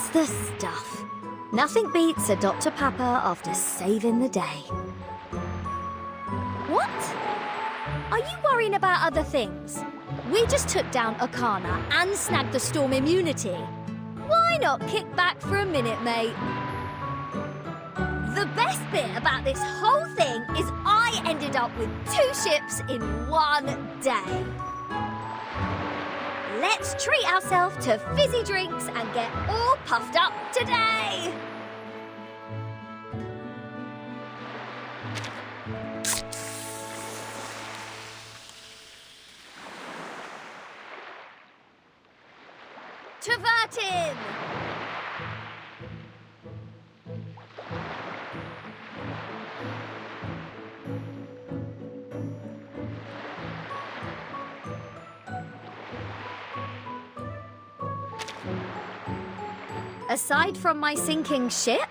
Just the stuff. Nothing beats a Dr. Pepper after saving the day. What? Are you worrying about other things? We just took down Arcana and snagged the storm immunity. Why not kick back for a minute, mate? The best bit about this whole thing is I ended up with 2 ships in one day. Let's treat ourselves to fizzy drinks and get all puffed up today. To Vertin! Aside from my sinking ship,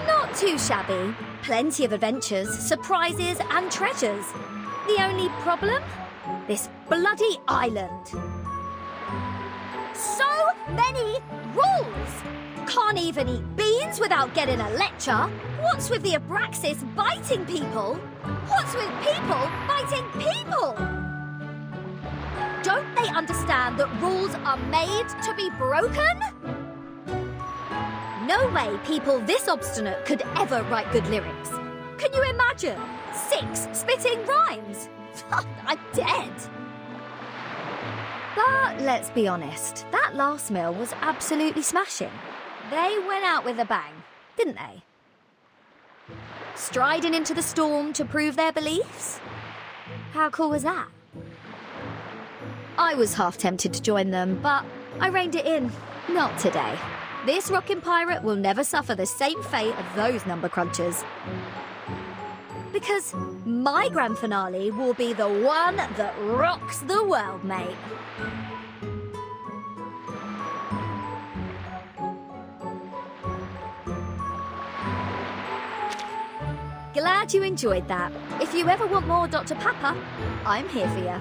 not too shabby. Plenty of adventures, surprises and treasures. The only problem? This bloody island. So many rules! Can't even eat beans without getting a lecture. What's with the Abraxas biting people? What's with people biting people? Don't they understand that rules are made to be broken? No way people this obstinate could ever write good lyrics. Can you imagine? 6 spitting rhymes. I'm dead. But let's be honest, that last meal was absolutely smashing. They went out with a bang, didn't they? Striding into the storm to prove their beliefs? How cool was that? I was half tempted to join them, but I reined it in. Not today. This rockin' pirate will never suffer the same fate of those number crunchers. Because my grand finale will be the one that rocks the world, mate. Glad you enjoyed that. If you ever want more Dr. Pepper, I'm here for you.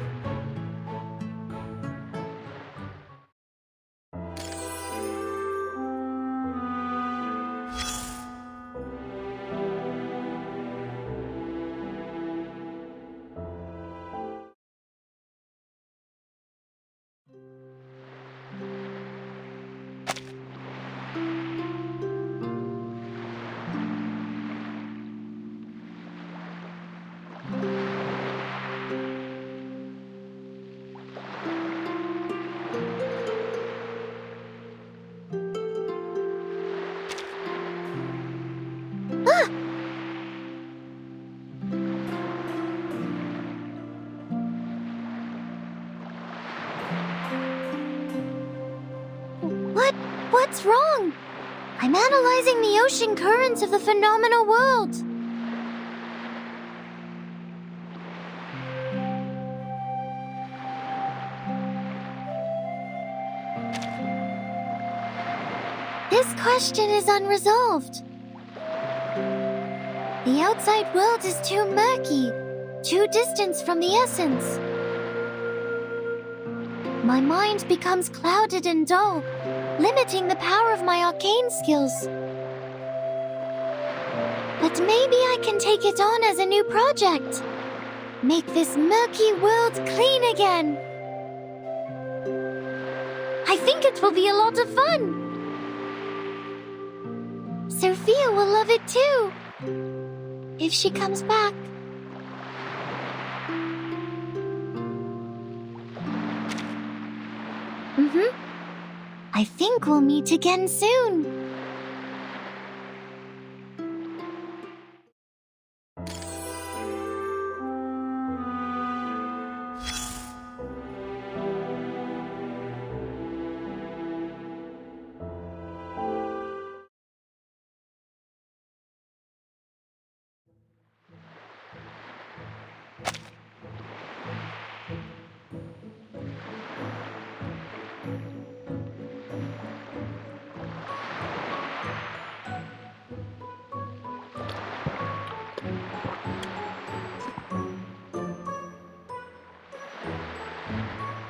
What's wrong? I'm analyzing the ocean currents of the phenomenal world. This question is unresolved. The outside world is too murky, too distant from the essence. My mind becomes clouded and dull, limiting the power of my arcane skills. But maybe I can take it on as a new project. Make this murky world clean again. I think it will be a lot of fun. Sophia will love it too, if she comes back. I think we'll meet again soon.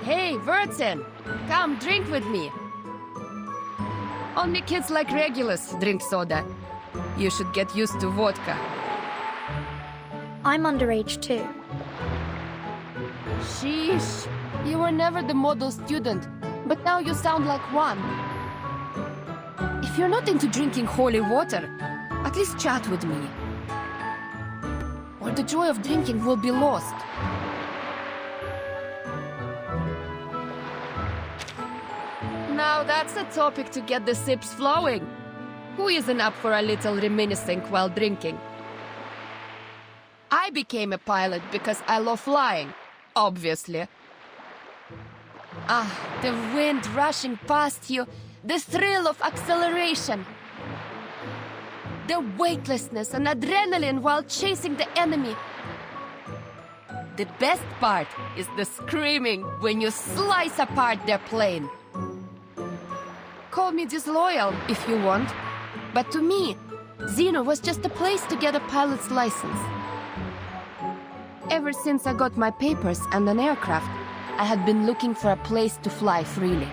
Hey, Vertin, come drink with me. Only kids like Regulus drink soda. You should get used to vodka. I'm underage too. Sheesh. You were never the model student, but now you sound like one. If you're not into drinking holy water, at least chat with me. Or the joy of drinking will be lost. Now that's a topic to get the sips flowing. Who isn't up for a little reminiscing while drinking? I became a pilot because I love flying, obviously. Ah, the wind rushing past you, the thrill of acceleration. The weightlessness and adrenaline while chasing the enemy. The best part is the screaming when you slice apart their plane. Call me disloyal if you want, but to me, Xeno was just a place to get a pilot's license. Ever since I got my papers and an aircraft, I had been looking for a place to fly freely.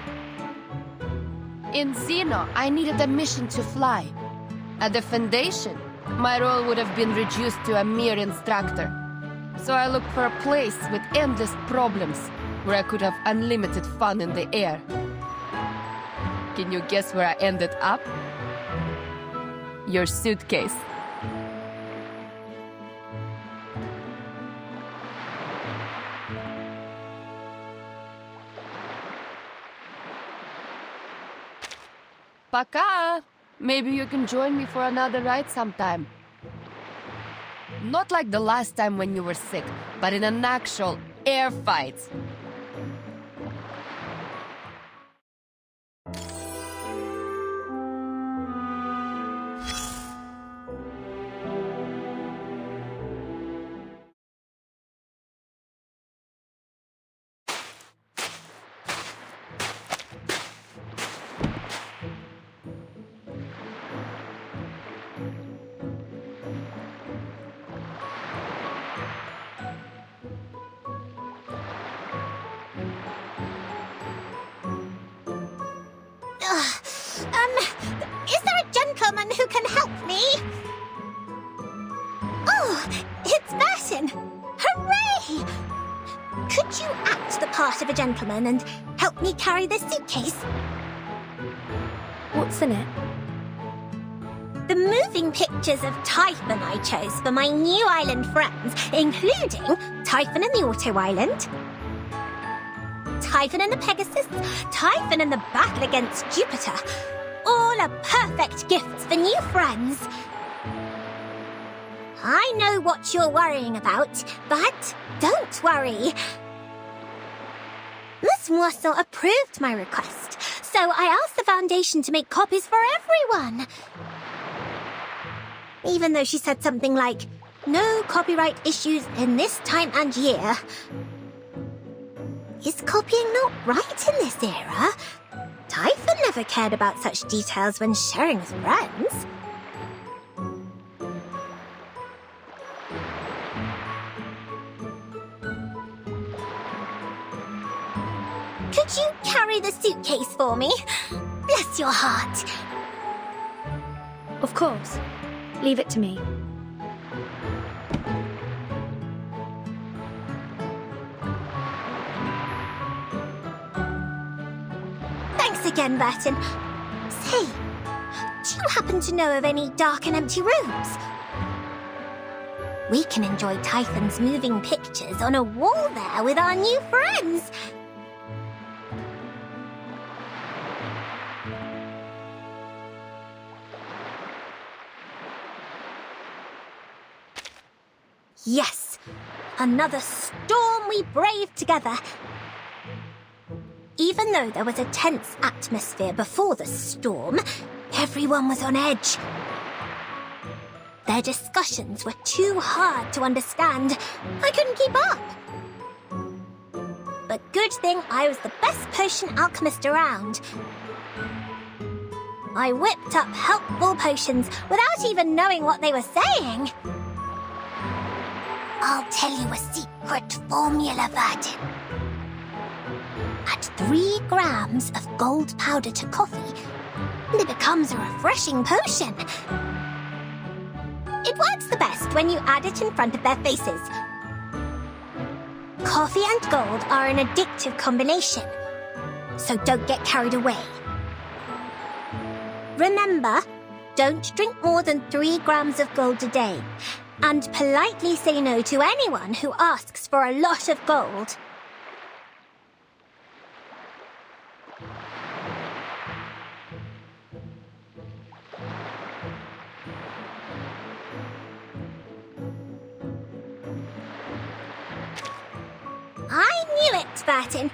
In Xeno, I needed a mission to fly. At the Foundation, my role would have been reduced to a mere instructor. So I looked for a place with endless problems, where I could have unlimited fun in the air. Can you guess where I ended up? Your suitcase. Пока! Maybe you can join me for another ride sometime. Not like the last time when you were sick, but in an actual air fight. Is there a gentleman who can help me? Oh, it's Burton! Hooray! Could you act the part of a gentleman and help me carry this suitcase? What's in it? The moving pictures of Typhon I chose for my new island friends, including Typhon and the Auto Island, Typhon and the Pegasus, Typhon and the battle against Jupiter. All are perfect gifts for new friends. I know what you're worrying about, but don't worry. Miss Moisson approved my request, so I asked the Foundation to make copies for everyone. Even though she said something like, no copyright issues in this time and year. Is copying not right in this era? Typhon never cared about such details when sharing with friends. Could you carry the suitcase for me? Bless your heart. Of course. Leave it to me. Thanks again, Burton. Say, do you happen to know of any dark and empty rooms? We can enjoy Typhon's moving pictures on a wall there with our new friends. Yes, another storm we braved together. Even though there was a tense atmosphere before the storm, everyone was on edge. Their discussions were too hard to understand. I couldn't keep up. But good thing I was the best potion alchemist around. I whipped up helpful potions without even knowing what they were saying. I'll tell you a secret formula, Burton. Add 3 grams of gold powder to coffee, and it becomes a refreshing potion. It works the best when you add it in front of their faces. Coffee and gold are an addictive combination, so don't get carried away. Remember, don't drink more than 3 grams of gold a day, and politely say no to anyone who asks for a lot of gold. I knew it, Burton.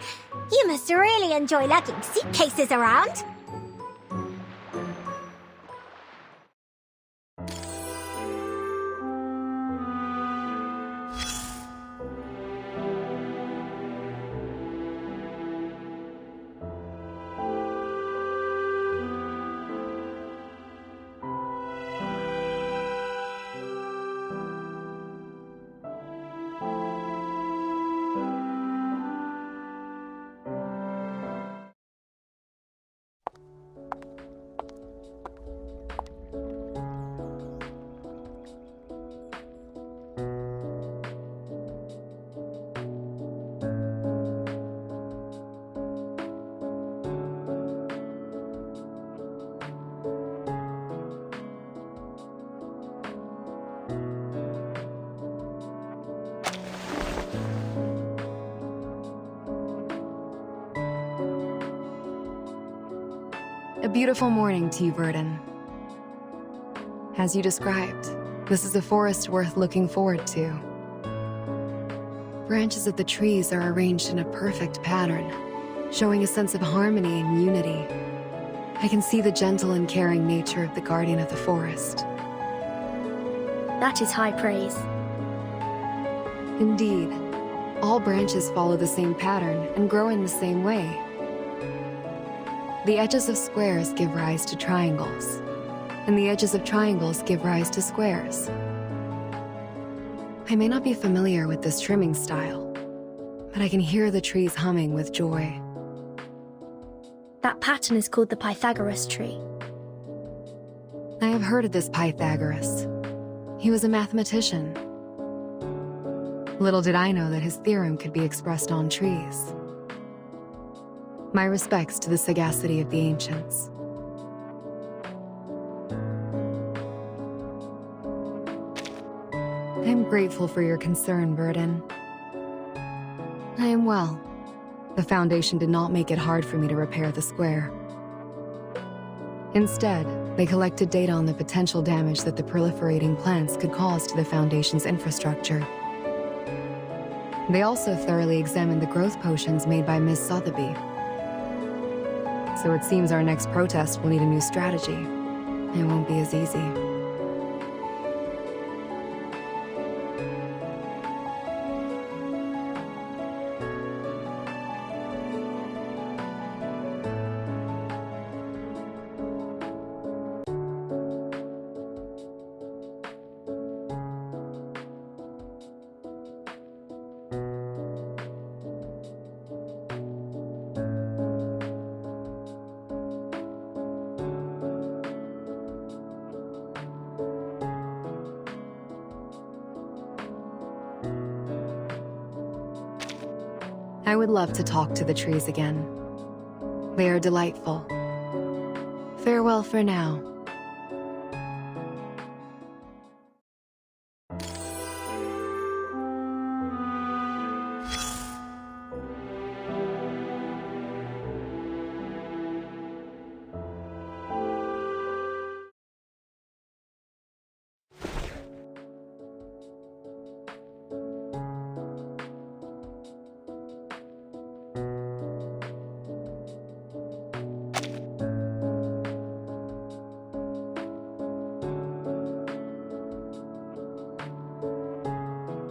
You must really enjoy lugging suitcases around. A beautiful morning to you, Verdon. As you described, this is a forest worth looking forward to. Branches of the trees are arranged in a perfect pattern, showing a sense of harmony and unity. I can see the gentle and caring nature of the guardian of the forest. That is high praise. Indeed, all branches follow the same pattern and grow in the same way. The edges of squares give rise to triangles, and the edges of triangles give rise to squares. I may not be familiar with this trimming style, but I can hear the trees humming with joy. That pattern is called the Pythagoras tree. I have heard of this Pythagoras. He was a mathematician. Little did I know that his theorem could be expressed on trees. My respects to the sagacity of the ancients. I am grateful for your concern, Verdon. I am well. The Foundation did not make it hard for me to repair the square. Instead, they collected data on the potential damage that the proliferating plants could cause to the Foundation's infrastructure. They also thoroughly examined the growth potions made by Miss Sotheby. So it seems our next protest will need a new strategy. It won't be as easy. I would love to talk to the trees again. They are delightful. Farewell for now.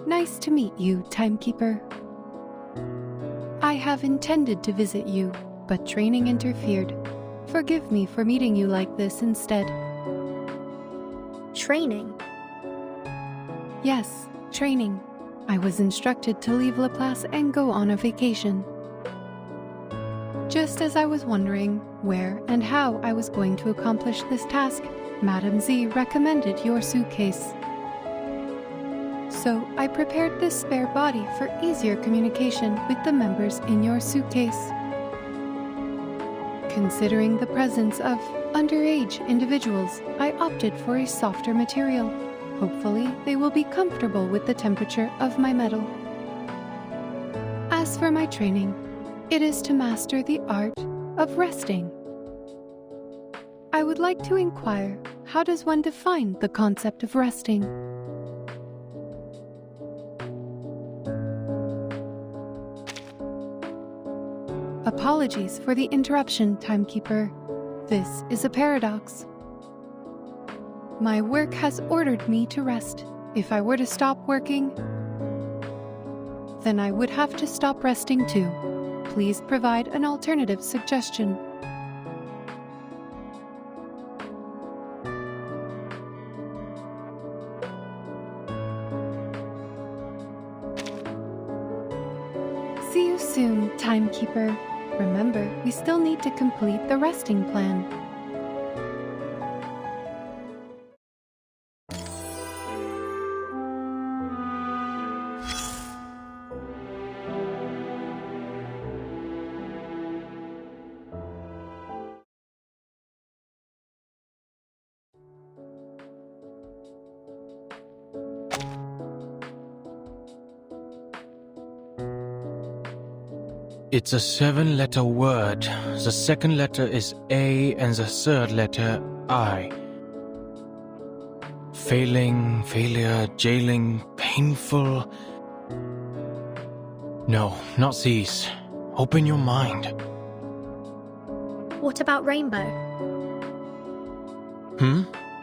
Nice to meet you, Timekeeper. I have intended to visit you, but training interfered. Forgive me for meeting you like this instead. Training? Yes, training. I was instructed to leave Laplace and go on a vacation. Just as I was wondering where and how I was going to accomplish this task, Madam Z recommended your suitcase. So I prepared this spare body for easier communication with the members in your suitcase. Considering the presence of underage individuals, I opted for a softer material. Hopefully, they will be comfortable with the temperature of my metal. As for my training, it is to master the art of resting. I would like to inquire, how does one define the concept of resting? Apologies for the interruption, Timekeeper. This is a paradox. My work has ordered me to rest. If I were to stop working, then I would have to stop resting too. Please provide an alternative suggestion. See you soon, Timekeeper. Remember, we still need to complete the resting plan. It's a 7-letter word. The second letter is A and the third letter I. Failing, failure, jailing, painful. No, not these. Open your mind. What about rainbow?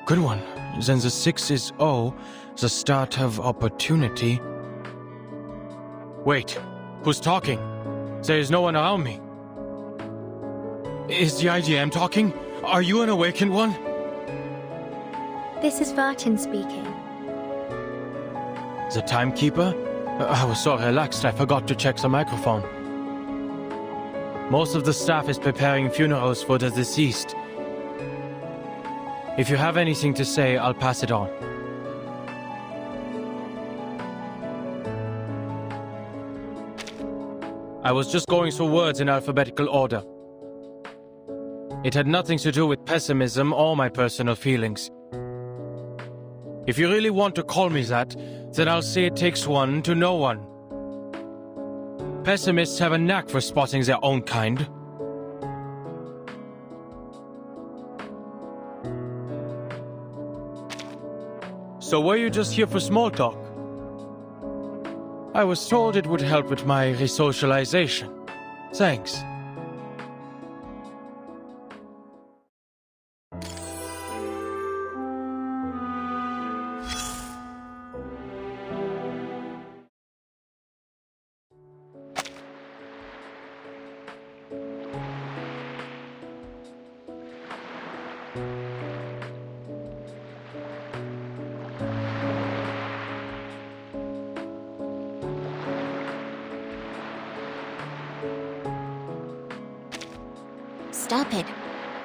Good one. Then the 6 is O, the start of opportunity. Wait, who's talking? There is no one around me. Is the IGM talking? Are you an awakened one? This is Vertin speaking. The timekeeper? I was so relaxed I forgot to check the microphone. Most of the staff is preparing funerals for the deceased. If you have anything to say, I'll pass it on. I was just going through words in alphabetical order. It had nothing to do with pessimism or my personal feelings. If you really want to call me that, then I'll say it takes one to know one. Pessimists have a knack for spotting their own kind. So were you just here for small talk? I was told it would help with my resocialization. Thanks. Stop it.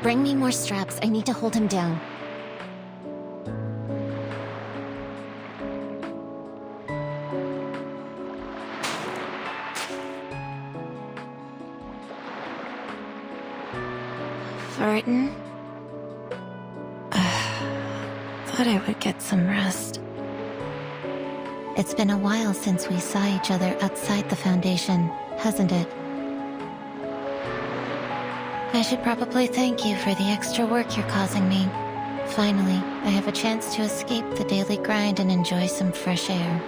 Bring me more straps. I need to hold him down. Vertin? Thought I would get some rest. It's been a while since we saw each other outside the Foundation, hasn't it? I should probably thank you for the extra work you're causing me. Finally, I have a chance to escape the daily grind and enjoy some fresh air.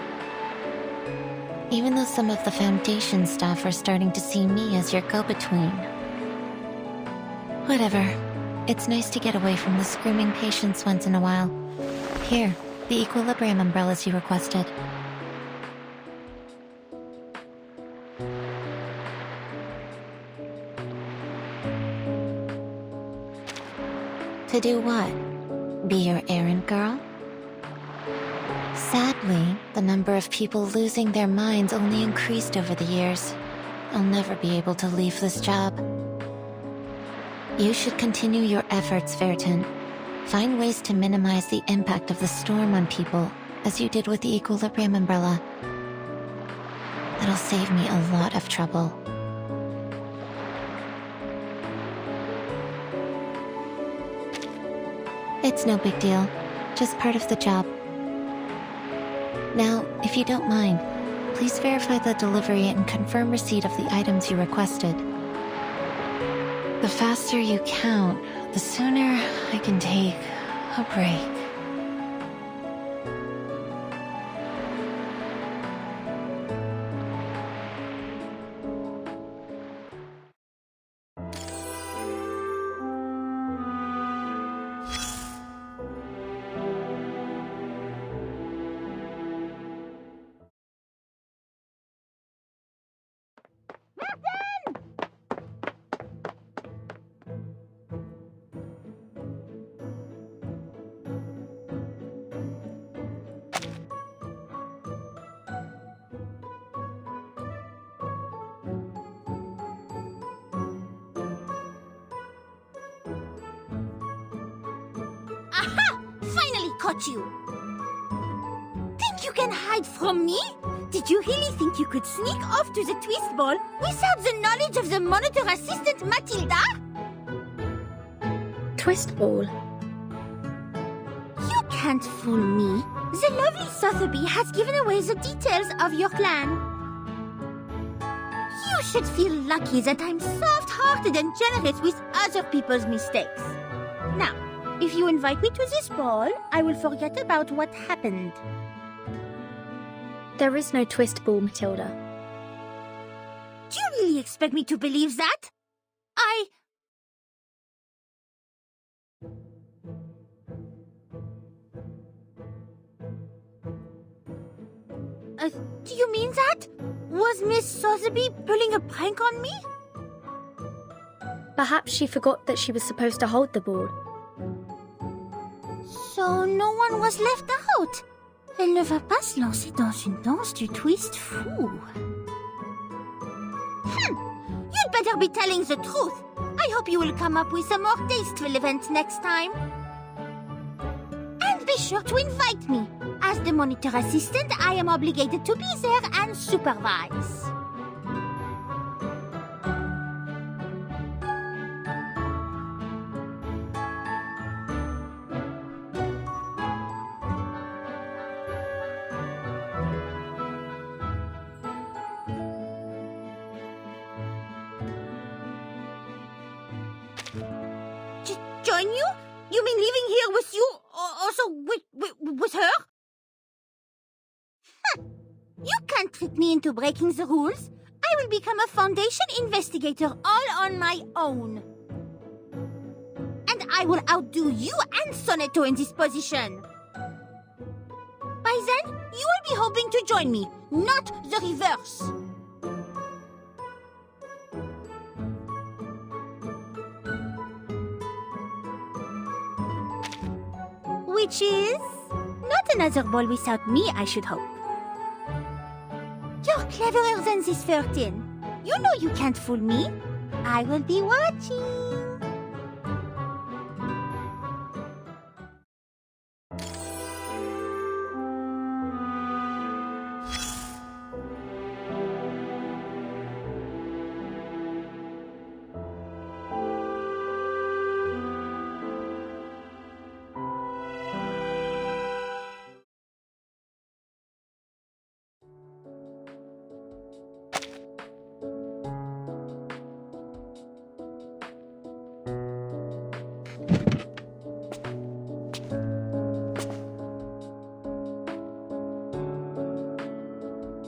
Even though some of the Foundation staff are starting to see me as your go-between. Whatever. It's nice to get away from the screaming patients once in a while. Here, the equilibrium umbrellas you requested. To do what? Be your errand girl? Sadly, the number of people losing their minds only increased over the years. I'll never be able to leave this job. You should continue your efforts, Verton. Find ways to minimize the impact of the storm on people, as you did with the Equilibrium Umbrella. That'll save me a lot of trouble. It's no big deal. Just part of the job. Now, if you don't mind, please verify the delivery and confirm receipt of the items you requested. The faster you count, the sooner I can take a break. Aha! Finally caught you! Think you can hide from me? Did you really think you could sneak off to the twist ball without the knowledge of the monitor assistant Matilda? Twist ball. You can't fool me. The lovely Sotheby has given away the details of your plan. You should feel lucky that I'm soft-hearted and generous with other people's mistakes. Now, if you invite me to this ball, I will forget about what happened. There is no twist ball, Matilda. Do you really expect me to believe that? Do you mean that? Was Miss Sotheby pulling a prank on me? Perhaps she forgot that she was supposed to hold the ball. So no one was left out. Elle ne va pas se lancer dans une danse du twist fou. You'd better be telling the truth. I hope you will come up with a more tasteful event next time. And be sure to invite me. As the monitor assistant, I am obligated to be there and supervise. Join you? You mean leaving here with you? Also with her? You can't trick me into breaking the rules. I will become a Foundation investigator all on my own. And I will outdo you and Sonetto in this position. By then, you will be hoping to join me, not the reverse. Which is not another ball without me, I should hope. You're cleverer than this 13. You know you can't fool me. I will be watching.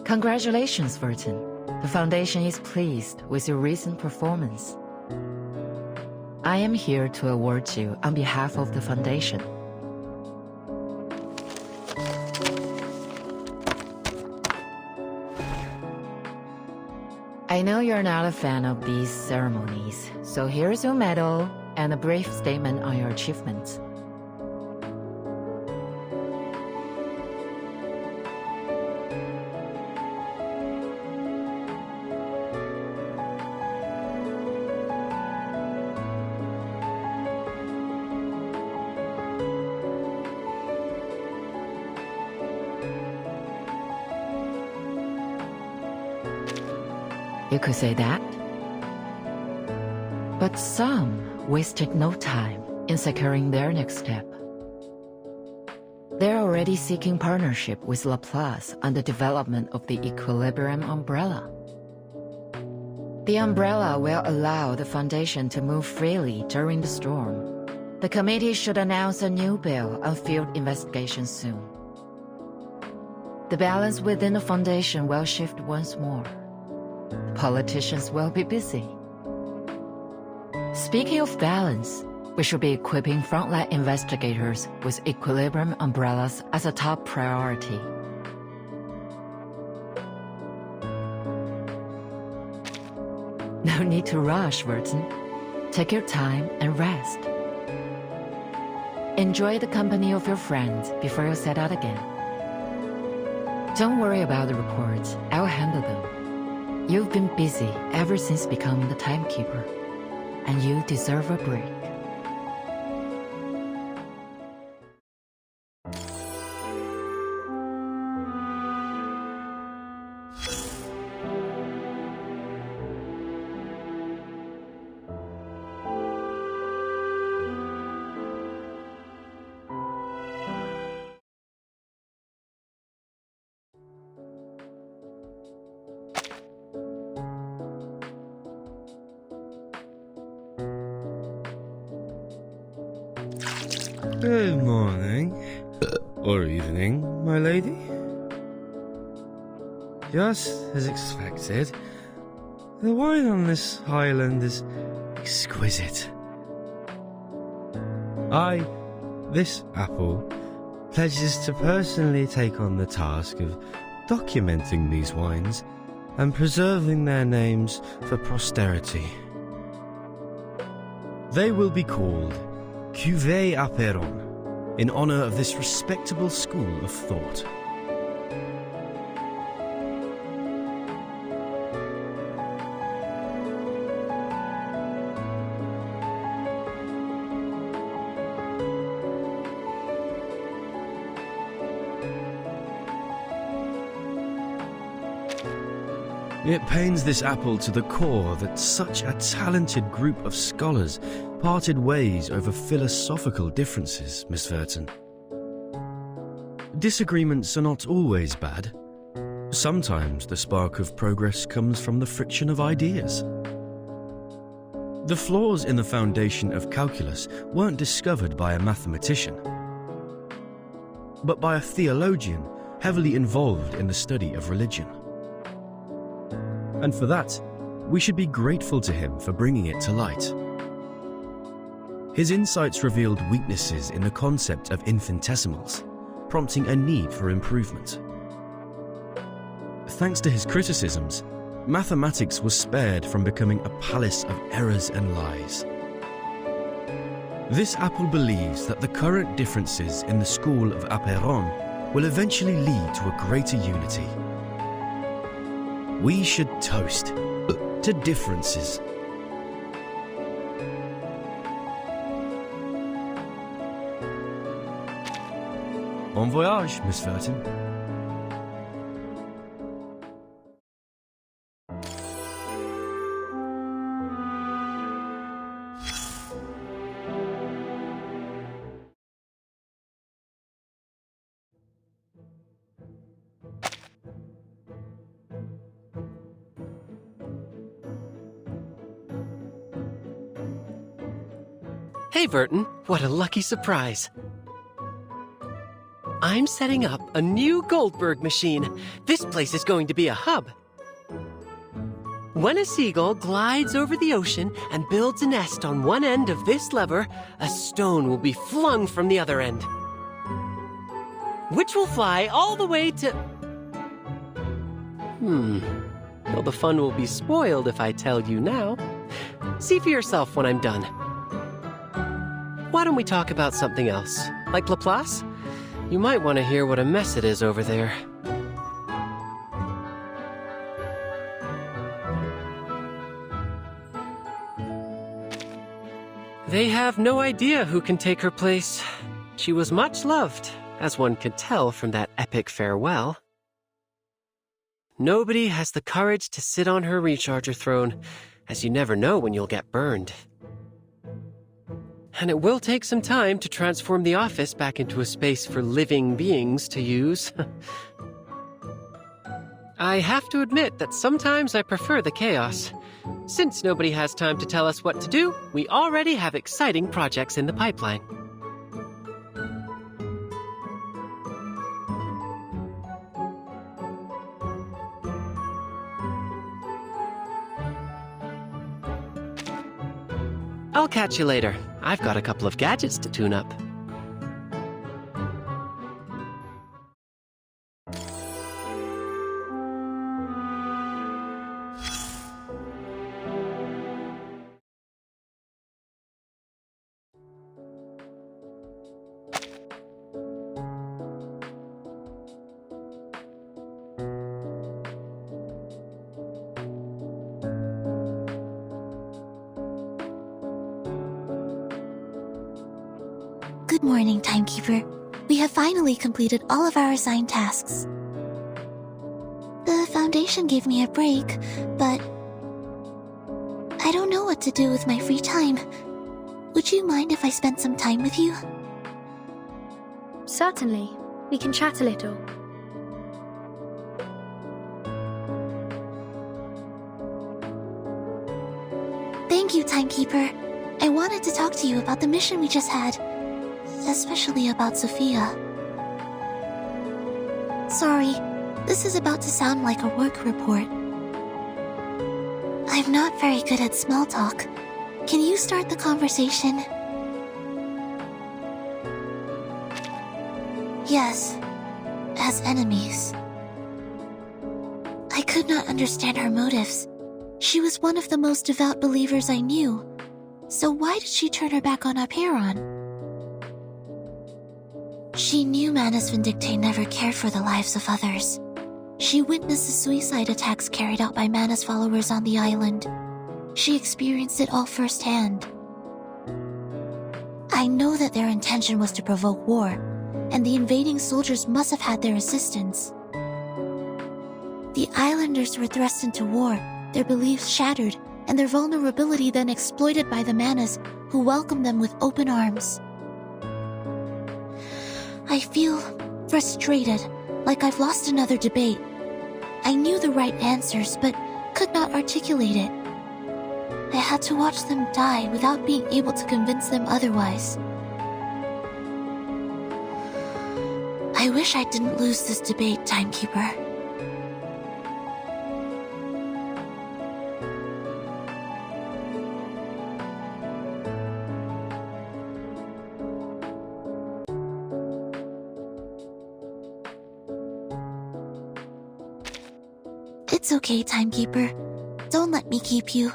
Congratulations, Verton. The Foundation is pleased with your recent performance. I am here to award you on behalf of the Foundation. I know you're not a fan of these ceremonies, so here's your medal and a brief statement on your achievements. You could say that. But some wasted no time in securing their next step. They're already seeking partnership with Laplace on the development of the Equilibrium umbrella. The umbrella will allow the Foundation to move freely during the storm. The committee should announce a new bill on field investigation soon. The balance within the Foundation will shift once more. The politicians will be busy. Speaking of balance, we should be equipping frontline investigators with Equilibrium umbrellas as a top priority. No need to rush, Verton. Take your time and rest. Enjoy the company of your friends before you set out again. Don't worry about the reports. I'll handle them. You've been busy ever since becoming the timekeeper, and you deserve a break. Good morning. Or evening, my lady. Just as expected, the wine on this island is exquisite. This apple, pledges to personally take on the task of documenting these wines and preserving their names for posterity. They will be called Cuvée Aperon, in honor of this respectable school of thought. It pains this apple to the core that such a talented group of scholars parted ways over philosophical differences, Miss Verton. Disagreements are not always bad. Sometimes the spark of progress comes from the friction of ideas. The flaws in the foundation of calculus weren't discovered by a mathematician, but by a theologian heavily involved in the study of religion. And for that, we should be grateful to him for bringing it to light. His insights revealed weaknesses in the concept of infinitesimals, prompting a need for improvement. Thanks to his criticisms, mathematics was spared from becoming a palace of errors and lies. This apple believes that the current differences in the school of Aperon will eventually lead to a greater unity. We should toast to differences. Bon voyage, Miss Verton. Hey, Verton, what a lucky surprise. I'm setting up a new Goldberg machine. This place is going to be a hub. When a seagull glides over the ocean and builds a nest on one end of this lever, a stone will be flung from the other end, which will fly all the way to... Well, the fun will be spoiled if I tell you now. See for yourself when I'm done. Why don't we talk about something else? Like Laplace? You might want to hear what a mess it is over there. They have no idea who can take her place. She was much loved, as one could tell from that epic farewell. Nobody has the courage to sit on her recharger throne, as you never know when you'll get burned. And it will take some time to transform the office back into a space for living beings to use. I have to admit that sometimes I prefer the chaos. Since nobody has time to tell us what to do, we already have exciting projects in the pipeline. I'll catch you later. I've got a couple of gadgets to tune up. Good morning, Timekeeper. We have finally completed all of our assigned tasks. The Foundation gave me a break, but I don't know what to do with my free time. Would you mind if I spent some time with you? Certainly. We can chat a little. Thank you, Timekeeper. I wanted to talk to you about the mission we just had. Especially about Sophia. Sorry, this is about to sound like a work report. I'm not very good at small talk. Can you start the conversation? Yes, as enemies. I could not understand her motives. She was one of the most devout believers I knew. So why did she turn her back on Aperon? She knew Manus Vindictae never cared for the lives of others. She witnessed the suicide attacks carried out by Manus followers on the island. She experienced it all firsthand. I know that their intention was to provoke war, and the invading soldiers must have had their assistance. The islanders were thrust into war, their beliefs shattered, and their vulnerability then exploited by the Manus, who welcomed them with open arms. I feel frustrated, like I've lost another debate. I knew the right answers, but could not articulate it. I had to watch them die without being able to convince them otherwise. I wish I didn't lose this debate, Timekeeper. It's okay, Timekeeper. Don't let me keep you.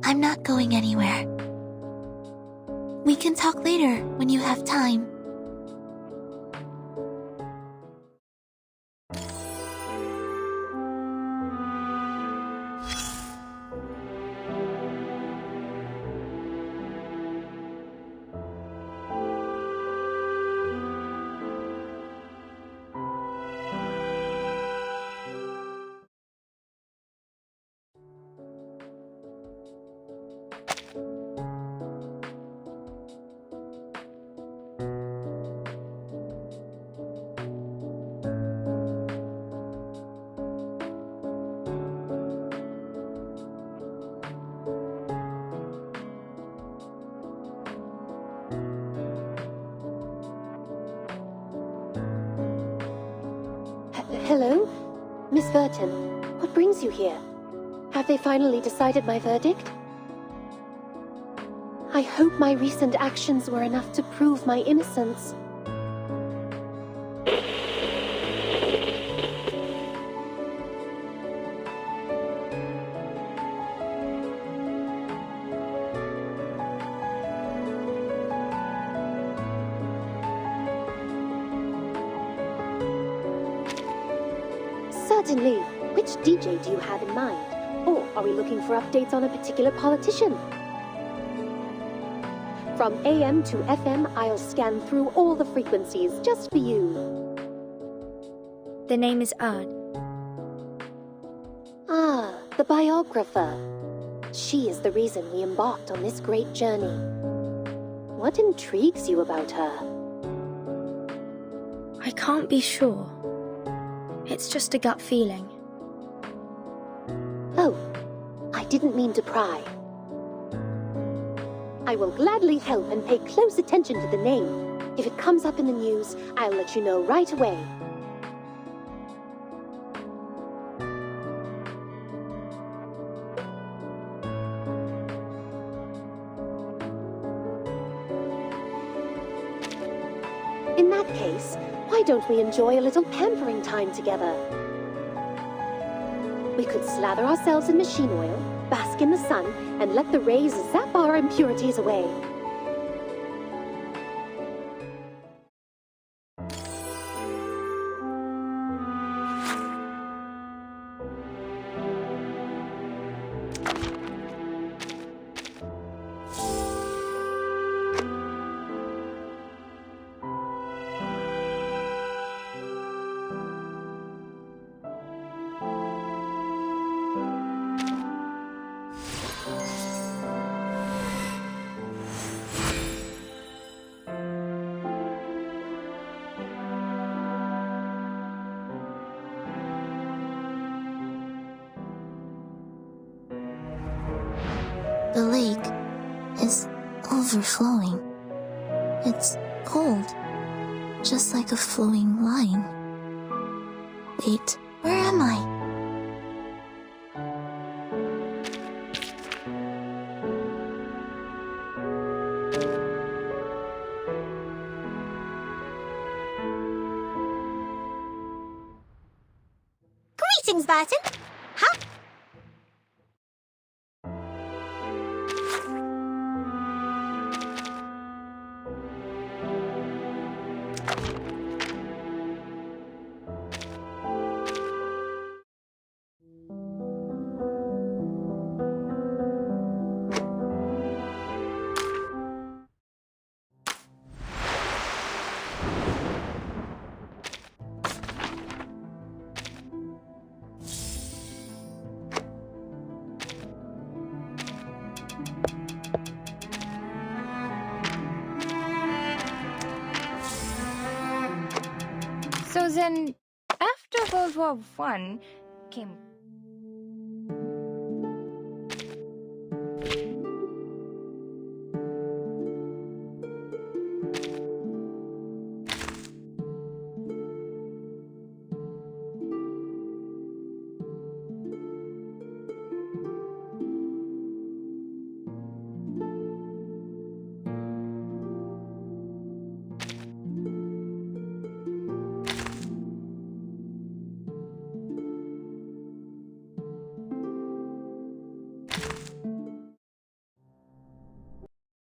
I'm not going anywhere. We can talk later when you have time. Hello? Miss Verton, what brings you here? Have they finally decided my verdict? I hope my recent actions were enough to prove my innocence. Certainly. Which DJ do you have in mind? Or are we looking for updates on a particular politician? From AM to FM, I'll scan through all the frequencies just for you. The name is Ern. The biographer. She is the reason we embarked on this great journey. What intrigues you about her? I can't be sure. It's just a gut feeling. Oh, I didn't mean to pry. I will gladly help and pay close attention to the name. If it comes up in the news, I'll let you know right away. In that case, why don't we enjoy a little pampering time together? We could slather ourselves in machine oil, bask in the sun, and let the rays zap our impurities away. The lake is overflowing. It's cold, just like a flowing line. Wait, where am I? Greetings, Barton. How... So then, after World War I came